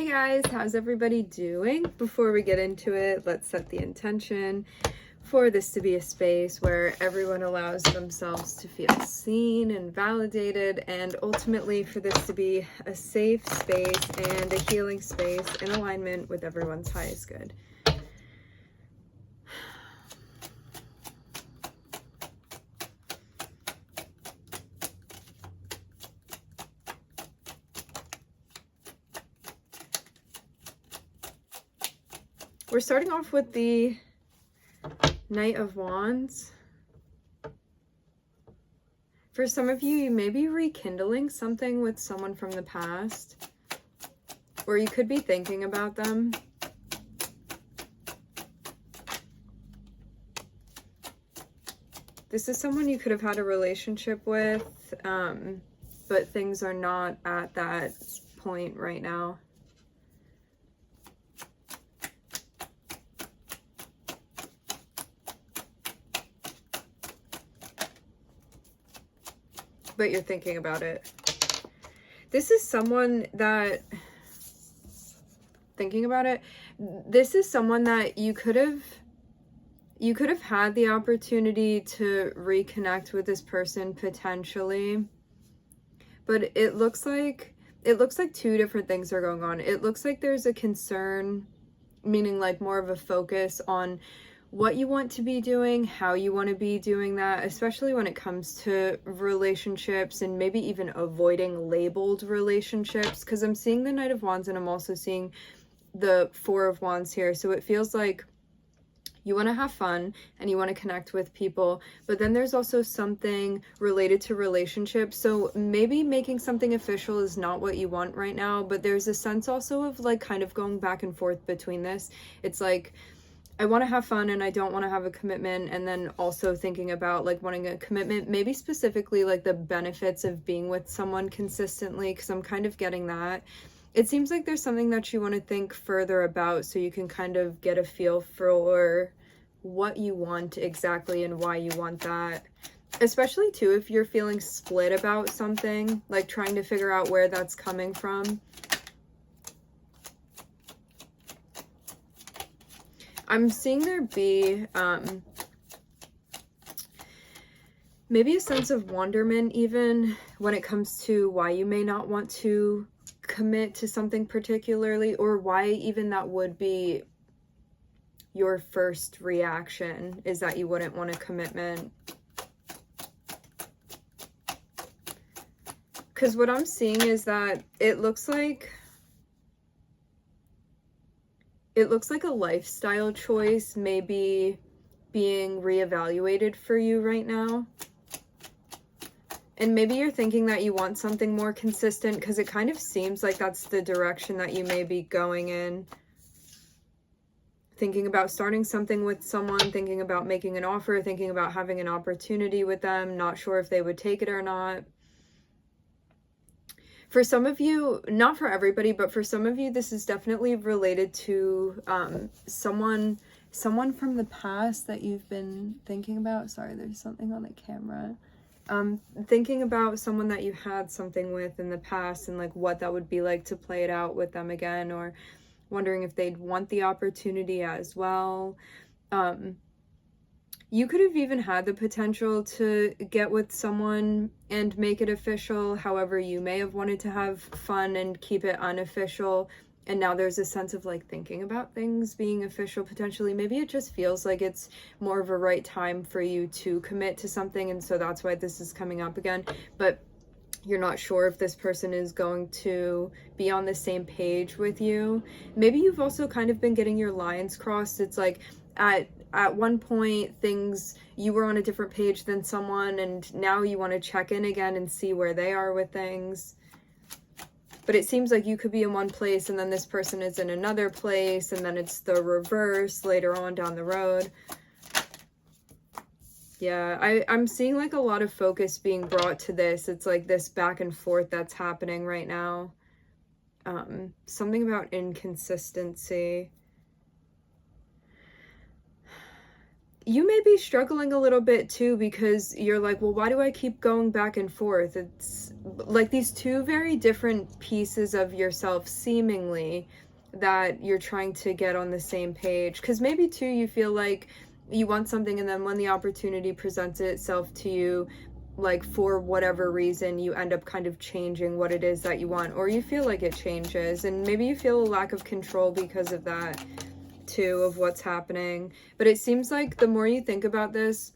Hey guys, how's everybody doing? Before we get into it, let's set the intention for this to be a space where everyone allows themselves to feel seen and validated, and ultimately for this to be a safe space and a healing space in alignment with everyone's highest good. We're starting off with the Knight of Wands. For some of you, you may be rekindling something with someone from the past, or you could be thinking about them. This is someone you could have had a relationship with, but things are not at that point right now. But you're thinking about it. This is someone that, thinking about it, this is someone that you could have had the opportunity to reconnect with this person potentially, but it looks like two different things are going on. It looks like there's a concern, meaning like more of a focus on what you want to be doing, how you want to be doing that, especially when it comes to relationships and maybe even avoiding labeled relationships, because I'm seeing the Knight of Wands and I'm also seeing the Four of Wands here. So it feels like you want to have fun and you want to connect with people, but then there's also something related to relationships. So maybe making something official is not what you want right now, but there's a sense also of like kind of going back and forth between this. It's like, I want to have fun and I don't want to have a commitment, and then also thinking about like wanting a commitment, maybe specifically like the benefits of being with someone consistently, because I'm kind of getting that. It seems like there's something that you want to think further about so you can kind of get a feel for what you want exactly and why you want that. Especially too if you're feeling split about something, like trying to figure out where that's coming from. I'm seeing there be maybe a sense of wonderment even when it comes to why you may not want to commit to something particularly, or why even that would be your first reaction, is that you wouldn't want a commitment. Because what I'm seeing is that it looks like a lifestyle choice may be being reevaluated for you right now. And maybe you're thinking that you want something more consistent, because it kind of seems like that's the direction that you may be going in. Thinking about starting something with someone, thinking about making an offer, thinking about having an opportunity with them, not sure if they would take it or not. For some of you, not for everybody, but for some of you, this is definitely related to someone from the past that you've been thinking about. Sorry, there's something on the camera. Thinking about someone that you had something with in the past and like what that would be like to play it out with them again, or wondering if they'd want the opportunity as well. You could have even had the potential to get with someone and make it official. However, you may have wanted to have fun and keep it unofficial. And now there's a sense of like thinking about things being official potentially. Maybe it just feels like it's more of a right time for you to commit to something. And so that's why this is coming up again. But you're not sure if this person is going to be on the same page with you. Maybe you've also kind of been getting your lines crossed. It's like at one point you were on a different page than someone, and now you want to check in again and see where they are with things. But it seems like you could be in one place and then this person is in another place, and then it's the reverse later on down the road. Yeah, I'm seeing like a lot of focus being brought to this. It's like this back and forth that's happening right now. Something about inconsistency. you may be struggling a little bit too, because you're like, well, why do I keep going back and forth? It's like these two very different pieces of yourself, seemingly, that you're trying to get on the same page. Because maybe too, you feel like you want something, and then when the opportunity presents itself to you, like for whatever reason, you end up kind of changing what it is that you want, or you feel like it changes, and maybe you feel a lack of control because of that too, of what's happening. But it seems like the more you think about this,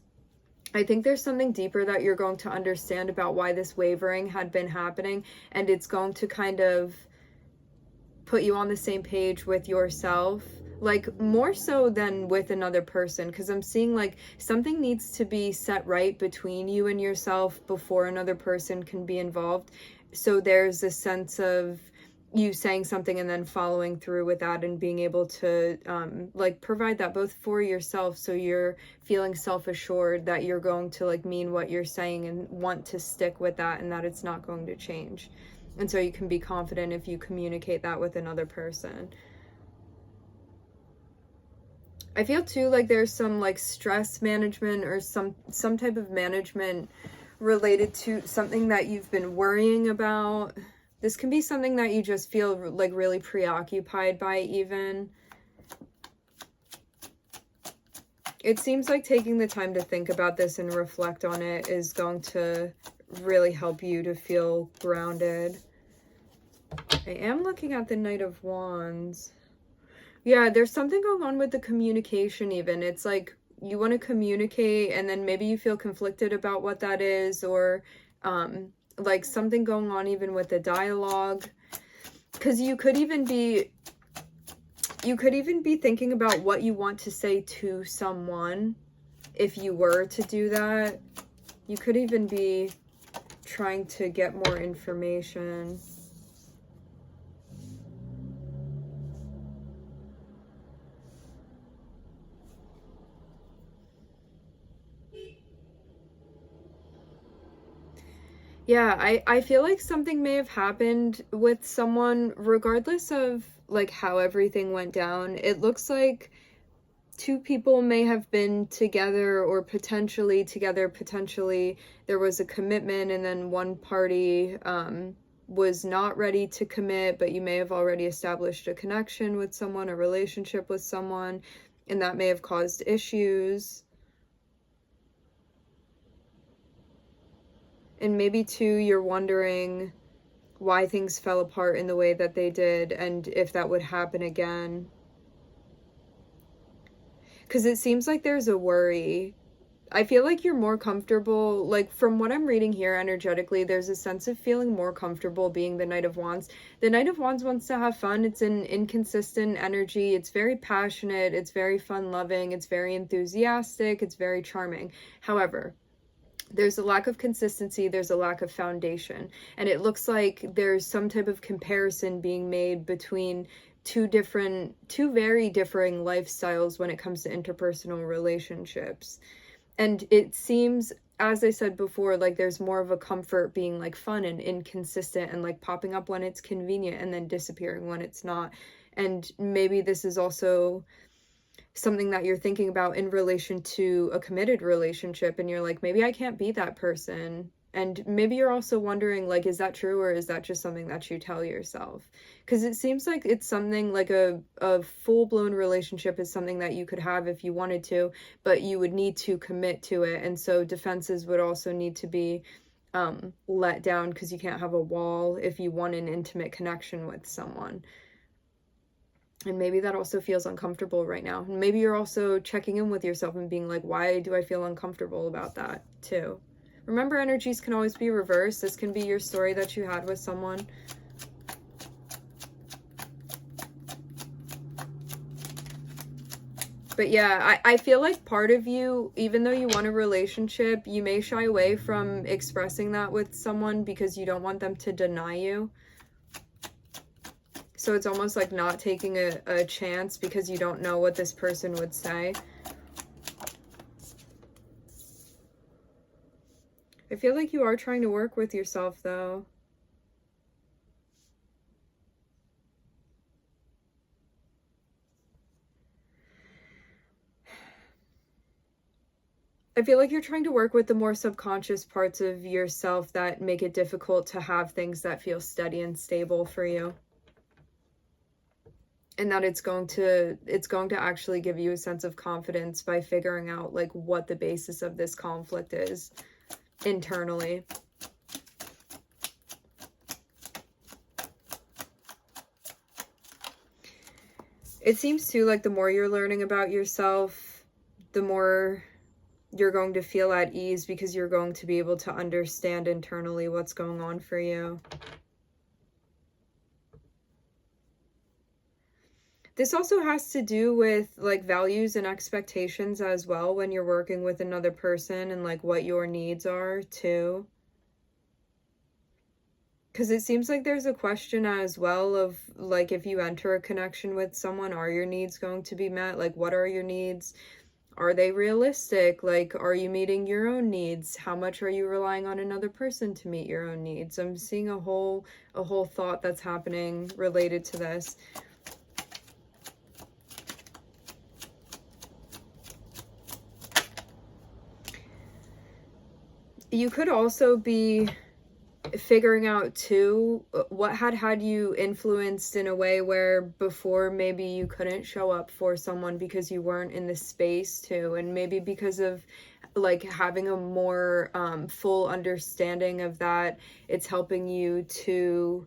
I think there's something deeper that you're going to understand about why this wavering had been happening, and it's going to kind of put you on the same page with yourself, like more so than with another person, because I'm seeing like something needs to be set right between you and yourself before another person can be involved. So there's a sense of you saying something and then following through with that, and being able to like provide that both for yourself, so you're feeling self-assured that you're going to like mean what you're saying and want to stick with that, and that it's not going to change. And so you can be confident if you communicate that with another person. I feel too like there's some like stress management, or some type of management related to something that you've been worrying about. This can be something that you just feel like really preoccupied by even. It seems like taking the time to think about this and reflect on it is going to really help you to feel grounded. I am looking at the Knight of Wands. Yeah, there's something going on with the communication even. It's like you want to communicate, and then maybe you feel conflicted about what that is, or like something going on even with the dialogue. Because you could even be thinking about what you want to say to someone. If you were to do that, you could even be trying to get more information. Yeah, I feel like something may have happened with someone, regardless of like how everything went down. It looks like two people may have been together, or potentially together. Potentially there was a commitment, and then one party was not ready to commit, but you may have already established a connection with someone, a relationship with someone, and that may have caused issues. And maybe too, you're wondering why things fell apart in the way that they did, and if that would happen again. Because it seems like there's a worry. I feel like you're more comfortable, like from what I'm reading here energetically, there's a sense of feeling more comfortable being the Knight of Wands. The Knight of Wands wants to have fun. It's an inconsistent energy. It's very passionate. It's very fun-loving. It's very enthusiastic. It's very charming. However, there's a lack of consistency, there's a lack of foundation, and it looks like there's some type of comparison being made between two very differing lifestyles when it comes to interpersonal relationships. And it seems, as I said before, like there's more of a comfort being like fun and inconsistent, and like popping up when it's convenient and then disappearing when it's not. And maybe this is also something that you're thinking about in relation to a committed relationship, and you're like, maybe I can't be that person. And maybe you're also wondering, like, is that true, or is that just something that you tell yourself? Because it seems like it's something like a full-blown relationship is something that you could have if you wanted to, but you would need to commit to it. And so defenses would also need to be let down, because you can't have a wall if you want an intimate connection with someone. And maybe that also feels uncomfortable right now. Maybe you're also checking in with yourself and being like, why do I feel uncomfortable about that too? Remember, energies can always be reversed. This can be your story that you had with someone. But yeah, I feel like part of you, even though you want a relationship, you may shy away from expressing that with someone because you don't want them to deny you. So it's almost like not taking a chance because you don't know what this person would say. I feel like you are trying to work with yourself, though. I feel like you're trying to work with the more subconscious parts of yourself that make it difficult to have things that feel steady and stable for you. And that it's going to actually give you a sense of confidence by figuring out like what the basis of this conflict is internally. It seems too like the more you're learning about yourself, the more you're going to feel at ease, because you're going to be able to understand internally what's going on for you. This also has to do with like values and expectations as well when you're working with another person, and like what your needs are too. Because it seems like there's a question as well of like, if you enter a connection with someone, are your needs going to be met? Like, what are your needs? Are they realistic? Like, are you meeting your own needs? How much are you relying on another person to meet your own needs? I'm seeing a whole thought that's happening related to this. You could also be figuring out too what had you influenced in a way where before maybe you couldn't show up for someone because you weren't in the space to, and maybe because of like having a more full understanding of that, it's helping you to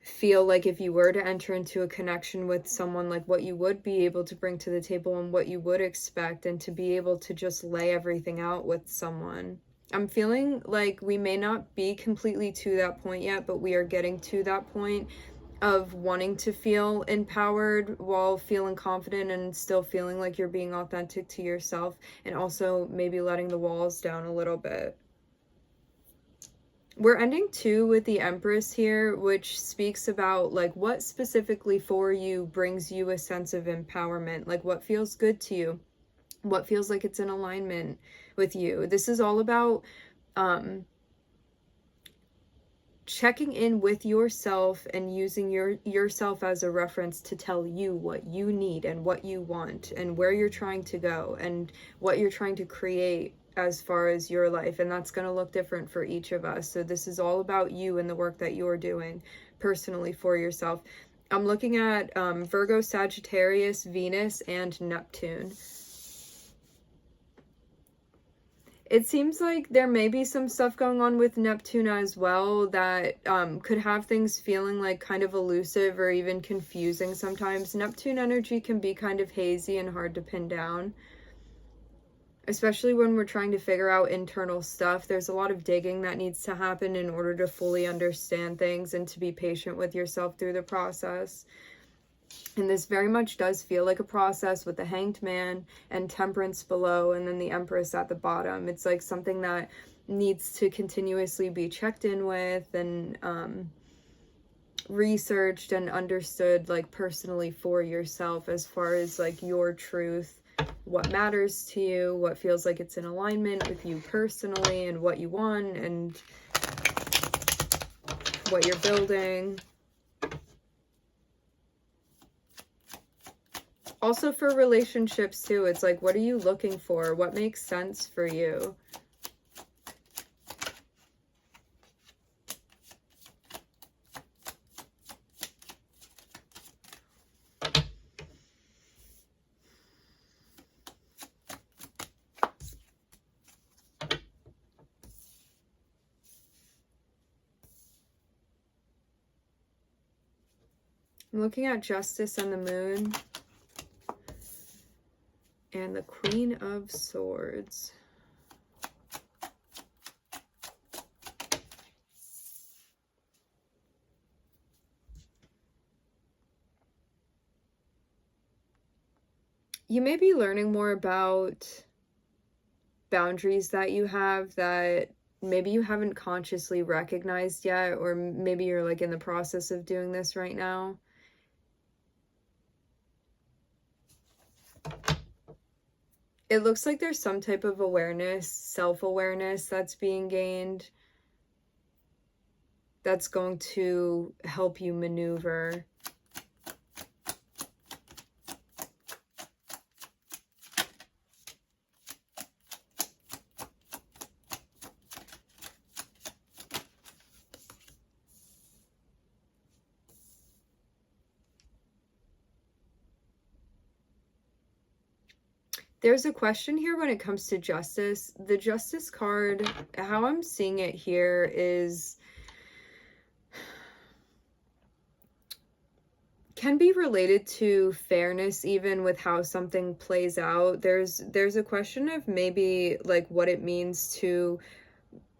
feel like if you were to enter into a connection with someone, like what you would be able to bring to the table and what you would expect, and to be able to just lay everything out with someone. I'm feeling like we may not be completely to that point yet, but we are getting to that point of wanting to feel empowered while feeling confident and still feeling like you're being authentic to yourself, and also maybe letting the walls down a little bit. We're ending too with the Empress here, which speaks about like what specifically for you brings you a sense of empowerment, like what feels good to you, what feels like it's in alignment with you. This is all about checking in with yourself and using yourself as a reference to tell you what you need and what you want and where you're trying to go and what you're trying to create as far as your life. And that's going to look different for each of us. So this is all about you and the work that you're doing personally for yourself. I'm looking at Virgo, Sagittarius, Venus, and Neptune. It seems like there may be some stuff going on with Neptune as well that could have things feeling like kind of elusive or even confusing sometimes. Neptune energy can be kind of hazy and hard to pin down, especially when we're trying to figure out internal stuff. There's a lot of digging that needs to happen in order to fully understand things and to be patient with yourself through the process. And this very much does feel like a process with the Hanged Man and Temperance below, and then the Empress at the bottom. It's like something that needs to continuously be checked in with and researched and understood, like personally for yourself, as far as like your truth, what matters to you, what feels like it's in alignment with you personally, and what you want and what you're building. Also for relationships too, it's like, what are you looking for? What makes sense for you? I'm looking at Justice and the Moon and the Queen of Swords. You may be learning more about boundaries that you have that maybe you haven't consciously recognized yet, or maybe you're like in the process of doing this right now. It looks like there's some type of awareness, self-awareness that's being gained that's going to help you maneuver. There's a question here when it comes to justice. The justice card, how I'm seeing it here is, can be related to fairness, even with how something plays out. There's a question of maybe like what it means to,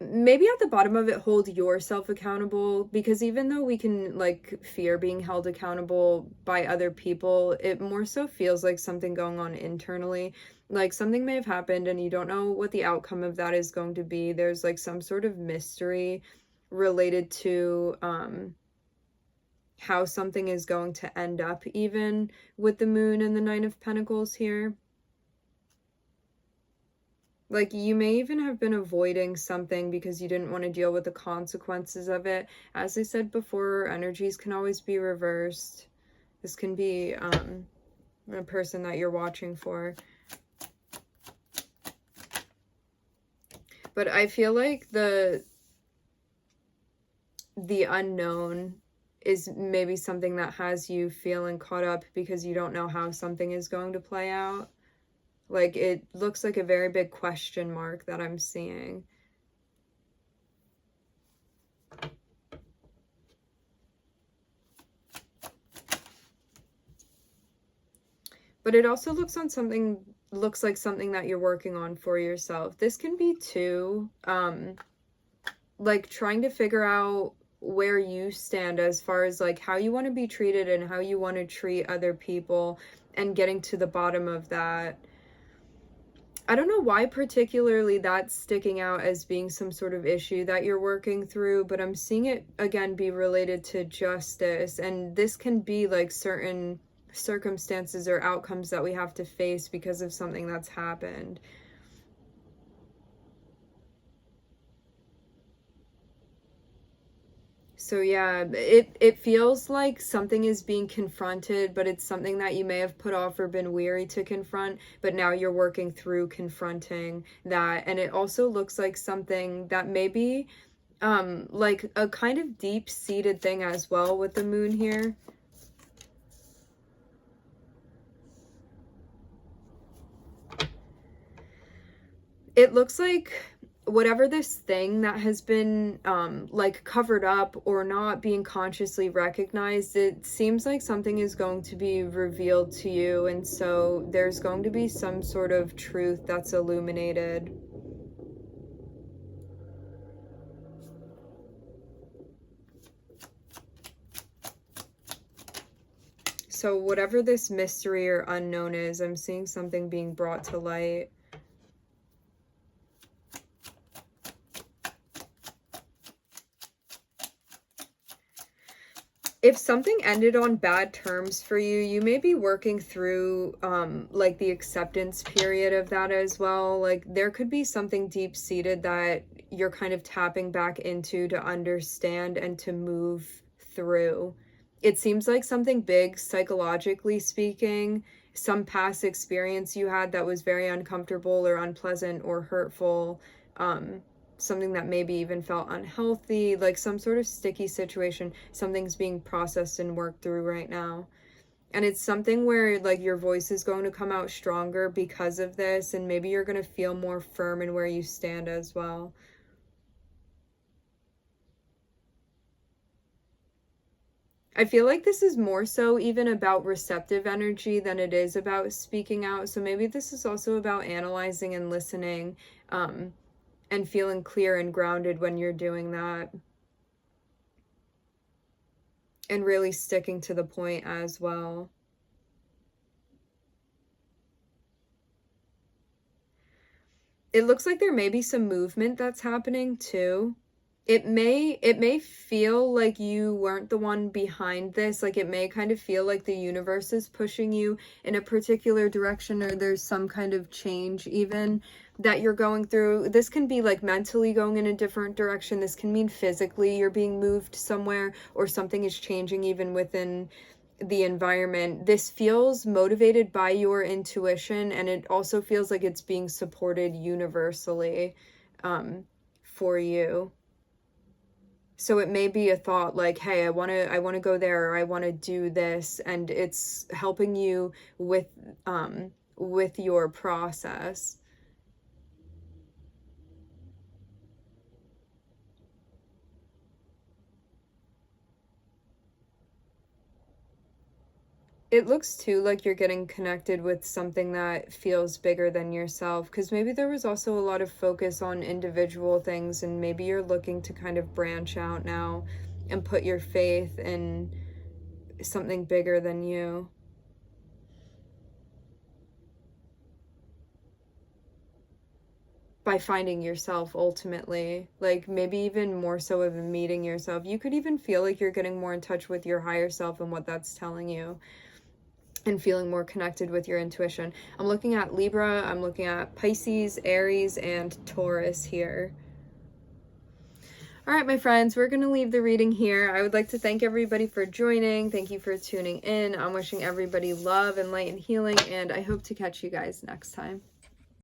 maybe at the bottom of it, hold yourself accountable, because even though we can like fear being held accountable by other people, it more so feels like something going on internally. Like something may have happened and you don't know what the outcome of that is going to be. There's like some sort of mystery related to how something is going to end up, even with the moon and the Nine of Pentacles here. Like, you may even have been avoiding something because you didn't want to deal with the consequences of it. As I said before, energies can always be reversed. This can be a person that you're watching for. But I feel like the unknown is maybe something that has you feeling caught up because you don't know how something is going to play out. Like, it looks like a very big question mark that I'm seeing. But it also looks like something that you're working on for yourself. This can be too, like trying to figure out where you stand as far as like how you want to be treated and how you want to treat other people, and getting to the bottom of that. I don't know why particularly that's sticking out as being some sort of issue that you're working through, but I'm seeing it again be related to justice, and this can be like certain circumstances or outcomes that we have to face because of something that's happened. So yeah, it feels like something is being confronted, but it's something that you may have put off or been weary to confront, but now you're working through confronting that. And it also looks like something that may be like a kind of deep-seated thing as well with the moon here. It looks like whatever this thing that has been like covered up or not being consciously recognized, it seems like something is going to be revealed to you, and so there's going to be some sort of truth that's illuminated. So whatever this mystery or unknown is, I'm seeing something being brought to light. If something ended on bad terms for you, you may be working through like the acceptance period of that as well. Like there could be something deep-seated that you're kind of tapping back into to understand and to move through. It seems like something big, psychologically speaking, some past experience you had that was very uncomfortable or unpleasant or hurtful, something that maybe even felt unhealthy, like some sort of sticky situation, something's being processed and worked through right now. And it's something where like your voice is going to come out stronger because of this, and maybe you're going to feel more firm in where you stand as well. I feel like this is more so even about receptive energy than it is about speaking out. So maybe this is also about analyzing and listening, and feeling clear and grounded when you're doing that. And really sticking to the point as well. It looks like there may be some movement that's happening too. It may feel like you weren't the one behind this. Like it may kind of feel like the universe is pushing you in a particular direction, or there's some kind of change even that you're going through. This can be like mentally going in a different direction. This can mean physically you're being moved somewhere, or something is changing even within the environment. This feels motivated by your intuition, and it also feels like it's being supported universally for you. So it may be a thought like, hey, I want to go there, or I want to do this, and it's helping you with with your process. It looks too like you're getting connected with something that feels bigger than yourself, because maybe there was also a lot of focus on individual things, and maybe you're looking to kind of branch out now and put your faith in something bigger than you. By finding yourself ultimately, like maybe even more so of meeting yourself. You could even feel like you're getting more in touch with your higher self and what that's telling you, and feeling more connected with your intuition. I'm looking at Libra, I'm looking at Pisces, Aries, and Taurus here. All right, my friends, we're going to leave the reading here. I would like to thank everybody for joining. Thank you for tuning in. I'm wishing everybody love and light and healing, and I hope to catch you guys next time.